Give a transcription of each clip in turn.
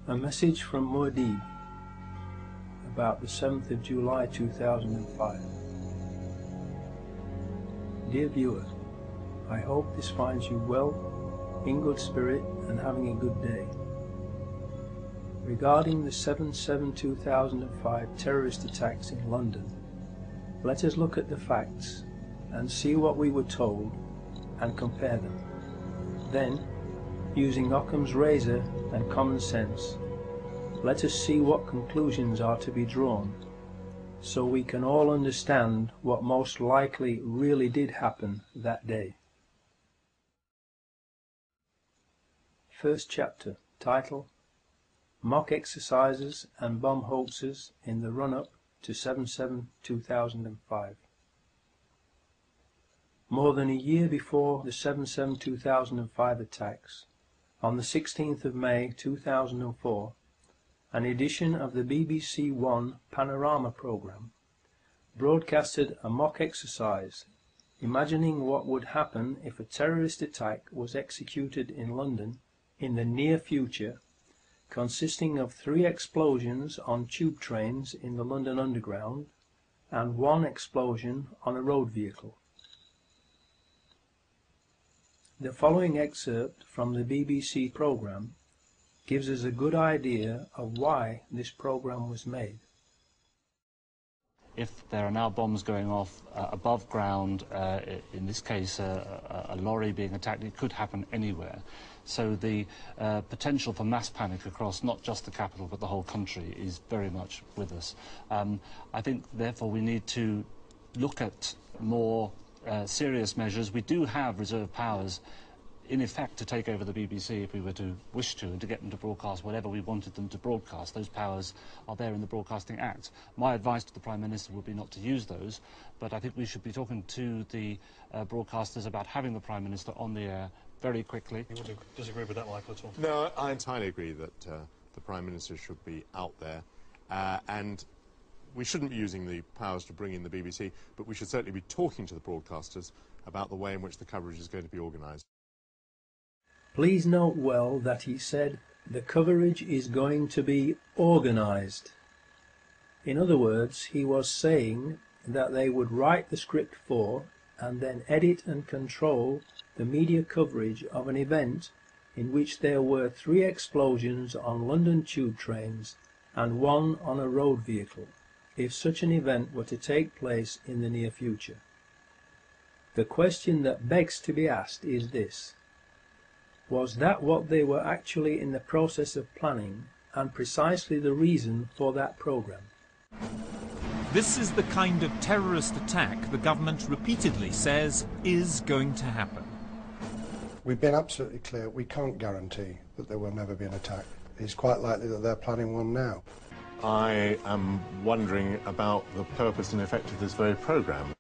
A message from Muad'Dib about the 7th of July 2005. Dear viewer, I hope this finds you well, in good spirit and having a good day. Regarding the 7/7/2005 terrorist attacks in London, let us look at the facts and see what we were told and compare them. Then, using Occam's razor and common sense, let us see what conclusions are to be drawn, so we can all understand what most likely really did happen that day. First chapter, title: Mock Exercises and Bomb Hoaxes in the Run-Up to 7/7/2005. More than a year before the 7/7/2005 attacks, on the 16th of May 2004, an edition of the BBC One Panorama programme broadcasted a mock exercise imagining what would happen if a terrorist attack was executed in London in the near future, consisting of 3 explosions on tube trains in the London Underground and 1 explosion on a road vehicle. The following excerpt from the BBC programme gives us a good idea of why this programme was made. If there are now bombs going off above ground, in this case a lorry being attacked, it could happen anywhere. So the potential for mass panic across not just the capital but the whole country is very much with us. I think therefore we need to look at more serious measures. We do have reserve powers in effect to take over the BBC if we were to wish to, and to get them to broadcast whatever we wanted them to broadcast. Those powers are there in the Broadcasting Act. My advice to the Prime Minister would be not to use those, but I think we should be talking to the broadcasters about having the Prime Minister on the air very quickly. You wouldn't disagree with that, Michael, at all? No, I entirely agree that the Prime Minister should be out there, and we shouldn't be using the powers to bring in the BBC, but we should certainly be talking to the broadcasters about the way in which the coverage is going to be organised. Please note well that he said the coverage is going to be organised. In other words, he was saying that they would write the script for and then edit and control the media coverage of an event in which there were 3 explosions on London tube trains and 1 on a road vehicle, if such an event were to take place in the near future. The question that begs to be asked is this: was that what they were actually in the process of planning, and precisely the reason for that programme? This is the kind of terrorist attack the government repeatedly says is going to happen. We've been absolutely clear, we can't guarantee that there will never be an attack. It's quite likely that they're planning one now. I am wondering about the purpose and effect of this very programme.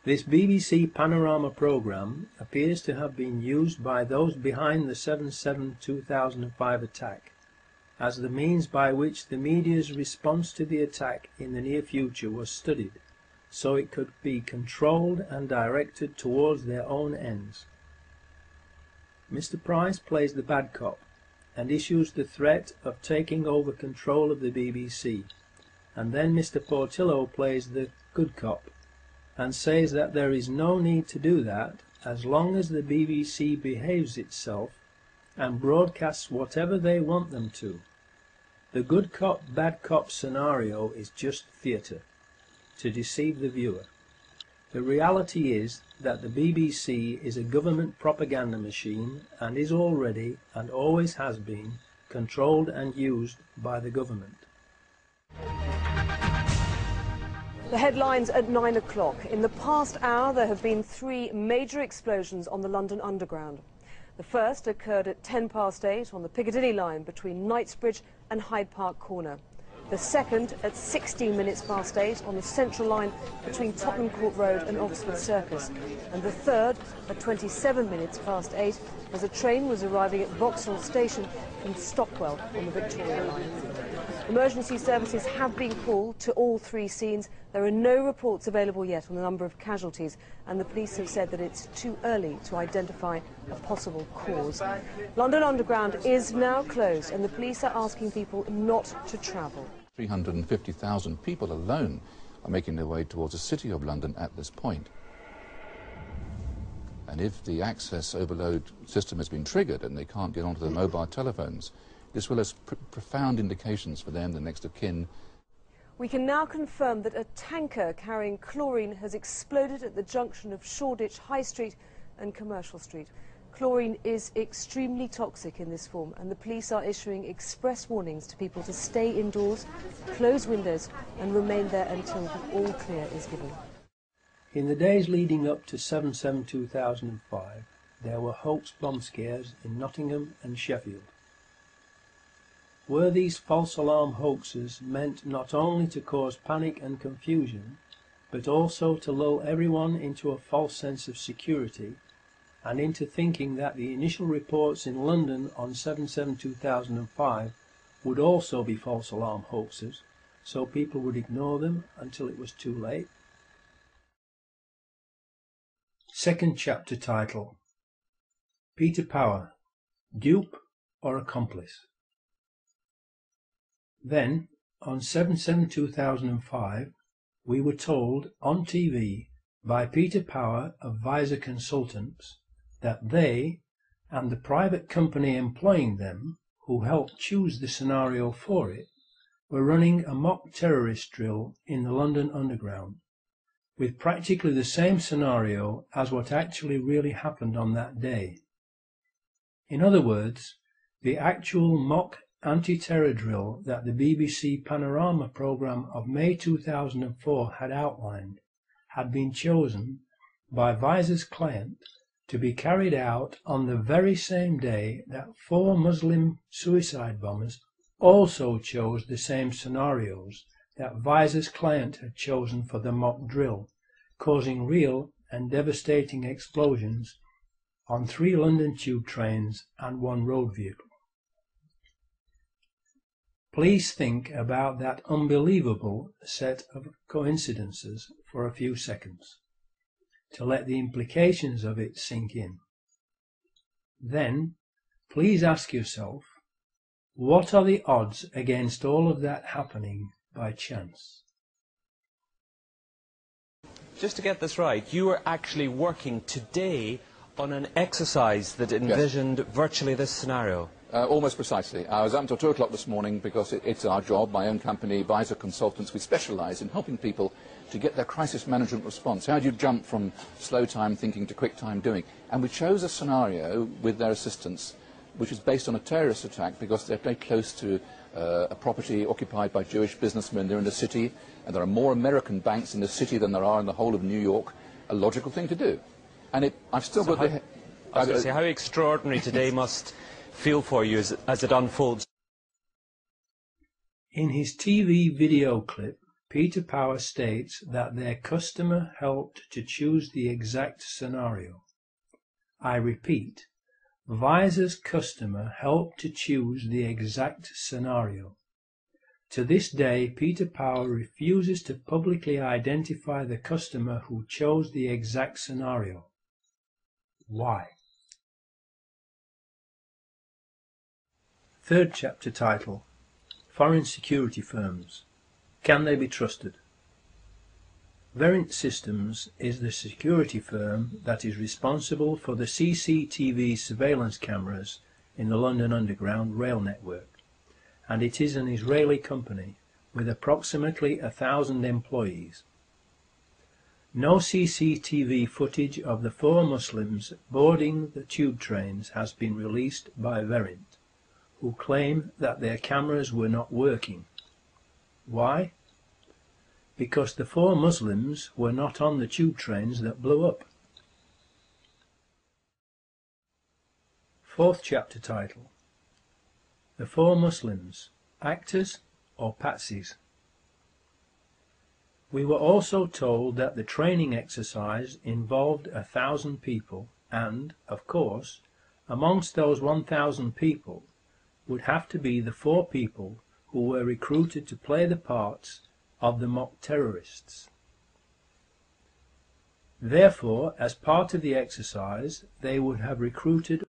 This BBC Panorama programme appears to have been used by those behind the 7/7/2005 attack as the means by which the media's response to the attack in the near future was studied, so it could be controlled and directed towards their own ends. Mr. Price plays the bad cop and issues the threat of taking over control of the BBC, and then Mr. Portillo plays the good cop and says that there is no need to do that as long as the BBC behaves itself and broadcasts whatever they want them to. The good cop, bad cop scenario is just theatre, to deceive the viewer. The reality is that the BBC is a government propaganda machine and is already, and always has been, controlled and used by the government. The headlines at 9 o'clock. In the past hour, there have been 3 major explosions on the London Underground. The first occurred at 8:10 on the Piccadilly line between Knightsbridge and Hyde Park Corner. The second at 8:16 on the Central line between Tottenham Court Road and Oxford Circus. And the third at 8:27 as a train was arriving at Vauxhall Station from Stockwell on the Victoria line. Emergency services have been called to all three scenes. There are no reports available yet on the number of casualties, and the police have said that it's too early to identify a possible cause. London Underground is now closed, and the police are asking people not to travel. 350,000 people alone are making their way towards the City of London at this point. And if the access overload system has been triggered and they can't get onto their mobile telephones, this will have profound implications for them, the next of kin. We can now confirm that a tanker carrying chlorine has exploded at the junction of Shoreditch High Street and Commercial Street. Chlorine is extremely toxic in this form, and the police are issuing express warnings to people to stay indoors, close windows and remain there until the all clear is given. In the days leading up to 7/7/2005, there were hoax bomb scares in Nottingham and Sheffield. Were these false alarm hoaxes meant not only to cause panic and confusion, but also to lull everyone into a false sense of security and into thinking that the initial reports in London on 7/7/2005 would also be false alarm hoaxes, so people would ignore them until it was too late? Second chapter title: Peter Power, Dupe or Accomplice? Then, on 7/7/2005, we were told on TV by Peter Power of Visor Consultants that they, and the private company employing them, who helped choose the scenario for it, were running a mock terrorist drill in the London Underground, with practically the same scenario as what actually really happened on that day. In other words, the actual mock anti-terror drill that the BBC Panorama programme of May 2004 had outlined had been chosen by Visor's client to be carried out on the very same day that 4 Muslim suicide bombers also chose the same scenarios that Visor's client had chosen for the mock drill, causing real and devastating explosions on 3 London tube trains and 1 road vehicle. Please think about that unbelievable set of coincidences for a few seconds, to let the implications of it sink in. Then, please ask yourself, what are the odds against all of that happening by chance? Just to get this right, you were actually working today on an exercise that envisioned virtually this scenario. Almost precisely. I was up until 2 o'clock this morning because it's our job, my own company, Visor Consultants. We specialise in helping people to get their crisis management response. How do you jump from slow time thinking to quick time doing? And we chose a scenario with their assistance which is based on a terrorist attack because they're very close to a property occupied by Jewish businessmen. They're in the city, and there are more American banks in the city than there are in the whole of New York. A logical thing to do. And I've still got the... I was going to say, how extraordinary today must feel for you as it unfolds. In his TV video clip, Peter Power states that their customer helped to choose the exact scenario. I repeat, Visor's customer helped to choose the exact scenario. To this day, Peter Power refuses to publicly identify the customer who chose the exact scenario. Why? Third chapter title: Foreign Security Firms. Can they be trusted? Verint Systems is the security firm that is responsible for the CCTV surveillance cameras in the London Underground rail network, and it is an Israeli company with approximately 1,000 employees. No CCTV footage of the 4 Muslims boarding the tube trains has been released by Verint, who claim that their cameras were not working. Why? Because the 4 Muslims were not on the tube trains that blew up. Fourth chapter title: The 4 Muslims, Actors or Patsies? We were also told that the training exercise involved 1,000 people and, of course, amongst those 1,000 people would have to be the 4 people who were recruited to play the parts of the mock terrorists. Therefore, as part of the exercise, they would have recruited